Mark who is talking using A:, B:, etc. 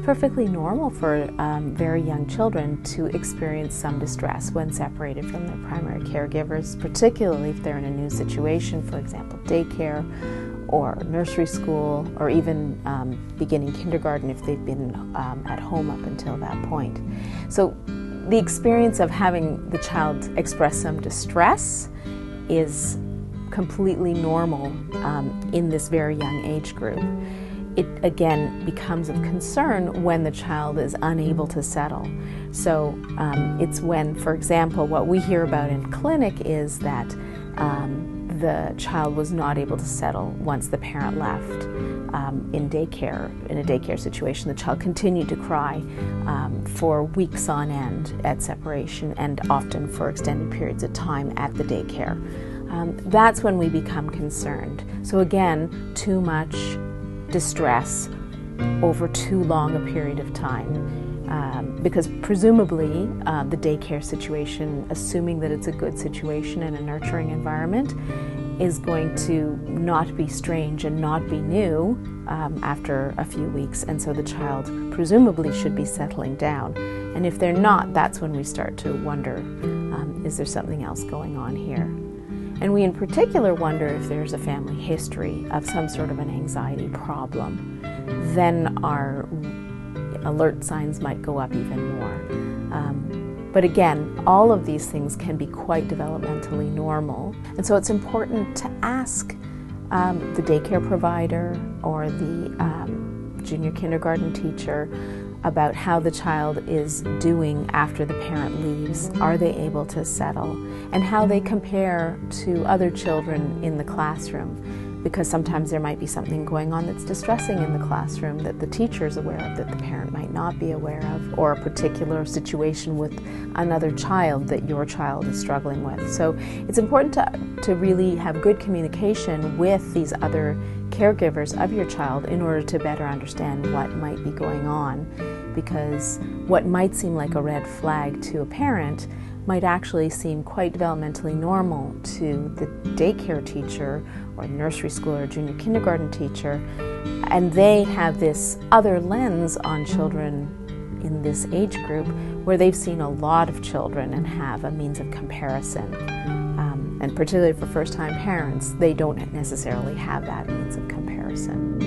A: perfectly normal for very young children to experience some distress when separated from their primary caregivers, particularly if they're in a new situation, for example, daycare or nursery school, or even beginning kindergarten if they've been at home up until that point. So the experience of having the child express some distress is completely normal in this very young age group. It again becomes of concern when the child is unable to settle. So it's when, for example, what we hear about in clinic is that the child was not able to settle once the parent left. In a daycare situation, the child continued to cry for weeks on end at separation, and often for extended periods of time at the daycare. That's when we become concerned. So again, too much distress over too long a period of time, because presumably the daycare situation, assuming that it's a good situation and a nurturing environment, is going to not be strange and not be new after a few weeks, and so the child presumably should be settling down. And if they're not, that's when we start to wonder, is there something else going on here? And we in particular wonder if there's a family history of some sort of an anxiety problem. Then our alert signs might go up even more. But again, all of these things can be quite developmentally normal. And so it's important to ask the daycare provider or the junior kindergarten teacher about how the child is doing after the parent leaves. Are they able to settle? And how they compare to other children in the classroom. Because sometimes there might be something going on that's distressing in the classroom that the teacher is aware of, that the parent might not be aware of, or a particular situation with another child that your child is struggling with. So it's important to really have good communication with these other caregivers of your child in order to better understand what might be going on, because what might seem like a red flag to a parent might actually seem quite developmentally normal to the daycare teacher or nursery school or junior kindergarten teacher, and they have this other lens on children in this age group where they've seen a lot of children and have a means of comparison. And particularly for first-time parents, they don't necessarily have that means of comparison.